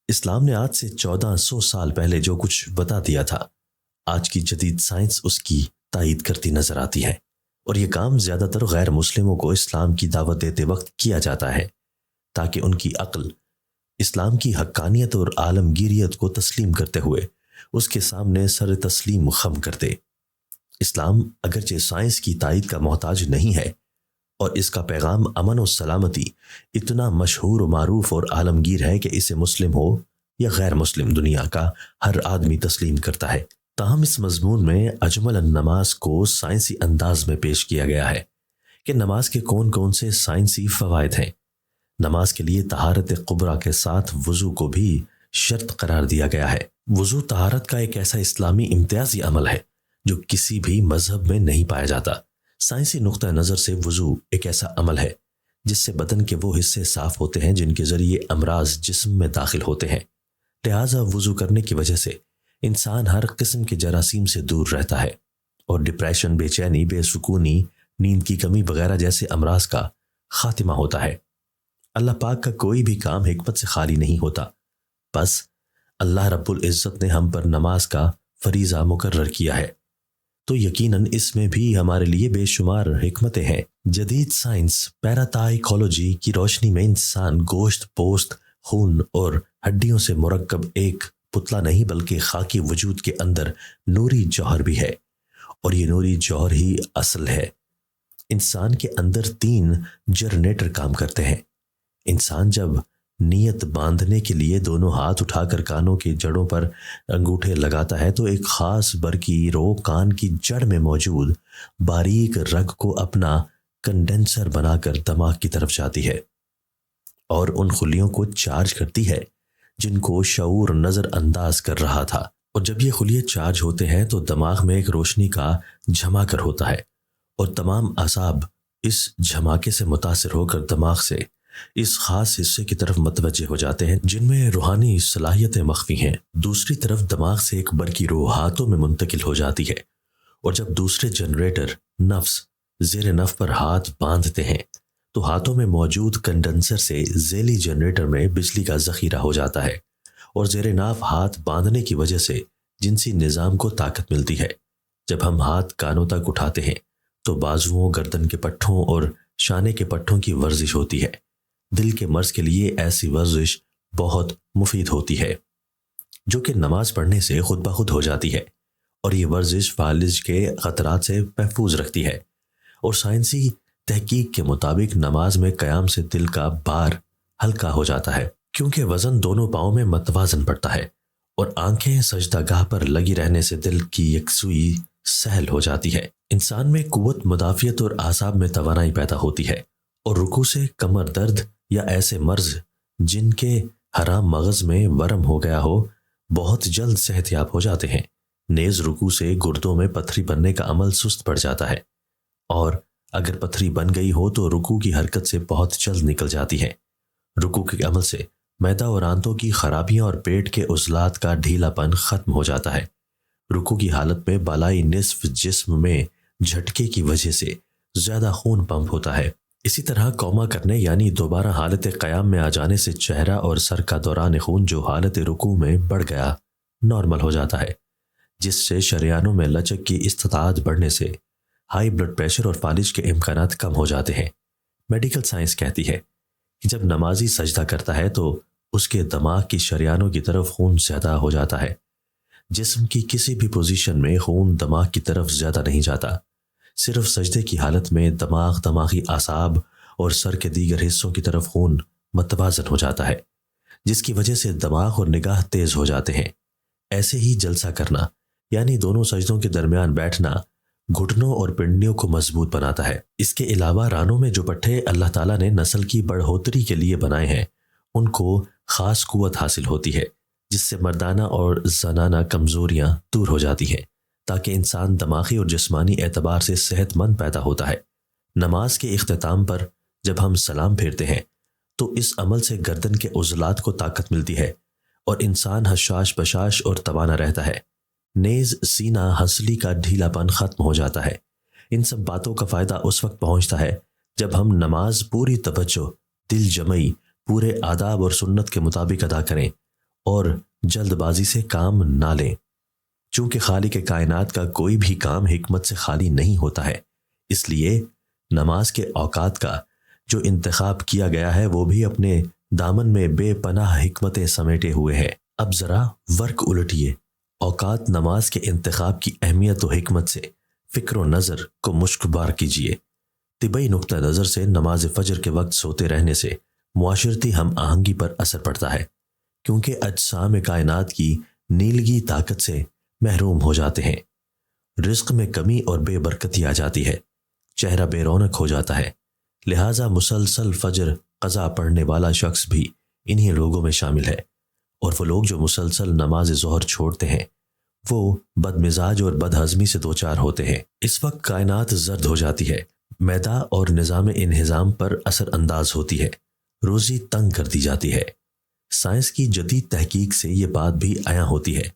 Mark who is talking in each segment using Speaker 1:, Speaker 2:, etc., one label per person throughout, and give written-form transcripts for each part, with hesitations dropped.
Speaker 1: اسلام نے آج سے 1400 سال پہلے جو کچھ بتا دیا تھا، آج کی جدید سائنس اس کی تائید کرتی نظر آتی ہے، اور یہ کام زیادہ تر غیر مسلموں کو اسلام کی دعوت دیتے وقت کیا جاتا ہے تاکہ ان کی عقل اسلام کی حقانیت اور عالمگیریت کو تسلیم کرتے ہوئے اس کے سامنے سر تسلیم خم کر دے۔ اسلام اگرچہ سائنس کی تائید کا محتاج نہیں ہے، اور اس کا پیغام امن و سلامتی اتنا مشہور و معروف اور عالمگیر ہے کہ اسے مسلم ہو یا غیر مسلم دنیا کا ہر آدمی تسلیم کرتا ہے۔ تاہم اس مضمون میں اجمل النماز کو سائنسی انداز میں پیش کیا گیا ہے کہ نماز کے کون کون سے سائنسی فوائد ہیں۔ نماز کے لیے طہارت قبرا کے ساتھ وضو کو بھی شرط قرار دیا گیا ہے۔ وضو طہارت کا ایک ایسا اسلامی امتیازی عمل ہے جو کسی بھی مذہب میں نہیں پایا جاتا۔ سائنسی نقطہ نظر سے وضو ایک ایسا عمل ہے جس سے بدن کے وہ حصے صاف ہوتے ہیں جن کے ذریعے امراض جسم میں داخل ہوتے ہیں۔ لہٰذا وضو کرنے کی وجہ سے انسان ہر قسم کے جراثیم سے دور رہتا ہے، اور ڈپریشن، بے چینی، بے سکونی، نیند کی کمی وغیرہ جیسے امراض کا خاتمہ ہوتا ہے۔ اللہ پاک کا کوئی بھی کام حکمت سے خالی نہیں ہوتا، بس اللہ رب العزت نے ہم پر نماز کا فریضہ مقرر کیا ہے تو یقیناً اس میں بھی ہمارے لیے بے شمار حکمتیں ہیں۔ جدید سائنس پیراتائیکالوجی کی روشنی میں انسان گوشت، پوست، خون اور ہڈیوں سے مرکب ایک پتلا نہیں بلکہ خاکی وجود کے اندر نوری جوہر بھی ہے، اور یہ نوری جوہر ہی اصل ہے۔ انسان کے اندر 3 جنریٹر کام کرتے ہیں۔ انسان جب نیت باندھنے کے لیے دونوں ہاتھ اٹھا کر کانوں کی جڑوں پر انگوٹھے لگاتا ہے تو ایک خاص برقی رو کان کی جڑ میں موجود باریک رگ کو اپنا کنڈنسر بنا کر دماغ کی طرف جاتی ہے اور ان خلیوں کو چارج کرتی ہے جن کو شعور نظر انداز کر رہا تھا، اور جب یہ خلیے چارج ہوتے ہیں تو دماغ میں ایک روشنی کا جھماکر ہوتا ہے، اور تمام اعصاب اس جھماکے سے متاثر ہو کر دماغ سے اس خاص حصے کی طرف متوجہ ہو جاتے ہیں جن میں روحانی صلاحیتیں مخفی ہیں۔ دوسری طرف دماغ سے ایک برقی روح ہاتھوں میں منتقل ہو جاتی ہے، اور جب دوسرے جنریٹر نفس زیر نف پر ہاتھ باندھتے ہیں تو ہاتھوں میں موجود کنڈنسر سے ذیلی جنریٹر میں بجلی کا ذخیرہ ہو جاتا ہے، اور زیر ناف ہاتھ باندھنے کی وجہ سے جنسی نظام کو طاقت ملتی ہے۔ جب ہم ہاتھ کانوں تک اٹھاتے ہیں تو بازوؤں، گردن کے پٹھوں اور شانے کے پٹھوں کی ورزش ہوتی ہے۔ دل کے مرض کے لیے ایسی ورزش بہت مفید ہوتی ہے جو کہ نماز پڑھنے سے خود بخود ہو جاتی ہے، اور یہ ورزش فالج کے خطرات سے محفوظ رکھتی ہے۔ اور سائنسی تحقیق کے مطابق نماز میں قیام سے دل کا بار ہلکا ہو جاتا ہے کیونکہ وزن دونوں پاؤں میں متوازن پڑتا ہے، اور آنکھیں سجدہ گاہ پر لگی رہنے سے دل کی یکسوئی سہل ہو جاتی ہے۔ انسان میں قوت مدافعت اور اعصاب میں توانائی پیدا ہوتی ہے، اور رکوع سے کمر درد یا ایسے مرض جن کے حرام مغز میں ورم ہو گیا ہو بہت جلد صحت یاب ہو جاتے ہیں۔ نیز رکوع سے گردوں میں پتھری بننے کا عمل سست پڑ جاتا ہے، اور اگر پتھری بن گئی ہو تو رکوع کی حرکت سے بہت جلد نکل جاتی ہے۔ رکوع کے عمل سے معدہ اور آنتوں کی خرابیاں اور پیٹ کے عضلات کا ڈھیلا پن ختم ہو جاتا ہے۔ رکوع کی حالت میں بالائی نصف جسم میں جھٹکے کی وجہ سے زیادہ خون پمپ ہوتا ہے۔ اسی طرح کوما کرنے یعنی دوبارہ حالت قیام میں آ جانے سے چہرہ اور سر کا دوران خون جو حالت رکوع میں بڑھ گیا نارمل ہو جاتا ہے، جس سے شریانوں میں لچک کی استطاعت بڑھنے سے ہائی بلڈ پریشر اور فالج کے امکانات کم ہو جاتے ہیں۔ میڈیکل سائنس کہتی ہے کہ جب نمازی سجدہ کرتا ہے تو اس کے دماغ کی شریانوں کی طرف خون زیادہ ہو جاتا ہے۔ جسم کی کسی بھی پوزیشن میں خون دماغ کی طرف زیادہ نہیں جاتا، صرف سجدے کی حالت میں دماغ، دماغی اعصاب اور سر کے دیگر حصوں کی طرف خون متوازن ہو جاتا ہے، جس کی وجہ سے دماغ اور نگاہ تیز ہو جاتے ہیں۔ ایسے ہی جلسہ کرنا یعنی دونوں سجدوں کے درمیان بیٹھنا گھٹنوں اور پنڈلیوں کو مضبوط بناتا ہے۔ اس کے علاوہ رانوں میں جو پٹھے اللہ تعالیٰ نے نسل کی بڑھوتری کے لیے بنائے ہیں ان کو خاص قوت حاصل ہوتی ہے جس سے مردانہ اور زنانہ کمزوریاں دور ہو جاتی ہیں تاکہ انسان دماغی اور جسمانی اعتبار سے صحت مند پیدا ہوتا ہے۔ نماز کے اختتام پر جب ہم سلام پھیرتے ہیں تو اس عمل سے گردن کے عضلات کو طاقت ملتی ہے اور انسان حشاش بشاش اور توانا رہتا ہے۔ نیز سینہ ہنسلی کا ڈھیلا پن ختم ہو جاتا ہے۔ ان سب باتوں کا فائدہ اس وقت پہنچتا ہے جب ہم نماز پوری توجہ، دل جمعی، پورے آداب اور سنت کے مطابق ادا کریں اور جلد بازی سے کام نہ لیں۔ چونکہ خالق کائنات کا کوئی بھی کام حکمت سے خالی نہیں ہوتا ہے، اس لیے نماز کے اوقات کا جو انتخاب کیا گیا ہے وہ بھی اپنے دامن میں بے پناہ حکمتیں سمیٹے ہوئے ہے۔ اب ذرا ورق الٹیے، اوقات نماز کے انتخاب کی اہمیت و حکمت سے فکر و نظر کو مشک بار کیجیے۔ طبی نقطہ نظر سے نماز فجر کے وقت سوتے رہنے سے معاشرتی ہم آہنگی پر اثر پڑتا ہے، کیونکہ اجسام کائنات کی نیلگی طاقت سے محروم ہو جاتے ہیں، رزق میں کمی اور بے برکتی آ جاتی ہے، چہرہ بے رونق ہو جاتا ہے۔ لہٰذا مسلسل فجر قضا پڑھنے والا شخص بھی انہی لوگوں میں شامل ہے، اور وہ لوگ جو مسلسل نماز ظہر چھوڑتے ہیں وہ بد مزاج اور بد ہضمی سے دوچار ہوتے ہیں۔ اس وقت کائنات زرد ہو جاتی ہے، معدہ اور نظام انہضام پر اثر انداز ہوتی ہے، روزی تنگ کر دی جاتی ہے۔ سائنس کی جدید تحقیق سے یہ بات بھی عیاں ہوتی ہے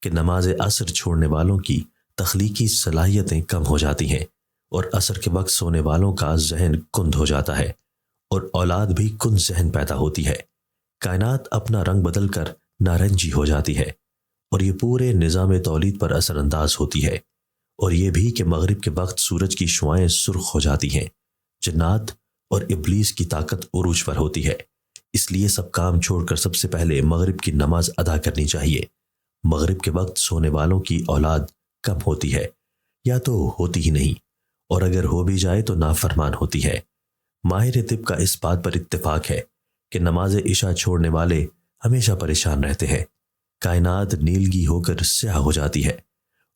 Speaker 1: کہ نماز عصر چھوڑنے والوں کی تخلیقی صلاحیتیں کم ہو جاتی ہیں، اور عصر کے وقت سونے والوں کا ذہن کند ہو جاتا ہے، اور اولاد بھی کند ذہن پیدا ہوتی ہے۔ کائنات اپنا رنگ بدل کر نارنجی ہو جاتی ہے، اور یہ پورے نظام تولید پر اثر انداز ہوتی ہے۔ اور یہ بھی کہ مغرب کے وقت سورج کی شعاعیں سرخ ہو جاتی ہیں، جنات اور ابلیس کی طاقت عروج پر ہوتی ہے۔ اس لیے سب کام چھوڑ کر سب سے پہلے مغرب کی نماز ادا کرنی چاہیے۔ مغرب کے وقت سونے والوں کی اولاد کم ہوتی ہے، یا تو ہوتی ہی نہیں، اور اگر ہو بھی جائے تو نافرمان ہوتی ہے۔ ماہر طب کا اس بات پر اتفاق ہے کہ نماز عشاء چھوڑنے والے ہمیشہ پریشان رہتے ہیں، کائنات نیلگی ہو کر سیاہ ہو جاتی ہے،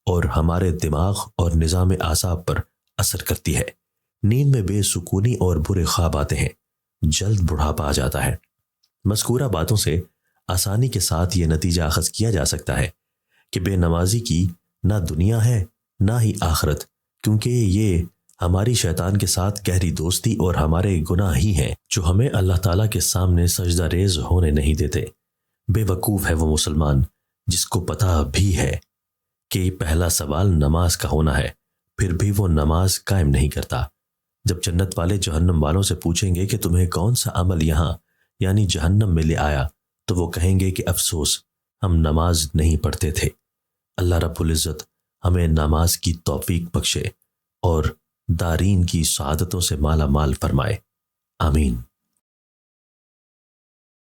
Speaker 1: اور ہمارے دماغ اور نظام اعصاب پر اثر کرتی ہے۔ نیند میں بے سکونی اور برے خواب آتے ہیں، جلد بڑھاپا آ جاتا ہے۔ مذکورہ باتوں سے آسانی کے ساتھ یہ نتیجہ اخذ کیا جا سکتا ہے کہ بے نمازی کی نہ دنیا ہے نہ ہی آخرت، کیونکہ یہ ہماری شیطان کے ساتھ گہری دوستی اور ہمارے گناہ ہی ہیں جو ہمیں اللہ تعالیٰ کے سامنے سجدہ ریز ہونے نہیں دیتے۔ بے وقوف ہے وہ مسلمان جس کو پتہ بھی ہے کہ پہلا سوال نماز کا ہونا ہے، پھر بھی وہ نماز قائم نہیں کرتا۔ جب جنت والے جہنم والوں سے پوچھیں گے کہ تمہیں کون سا عمل یہاں یعنی جہنم میں لے آیا، تو وہ کہیں گے کہ افسوس، ہم نماز نہیں پڑھتے تھے۔ اللہ رب العزت ہمیں نماز کی توفیق بخشے اور دارین کی سعادتوں سے مالا مال فرمائے، آمین۔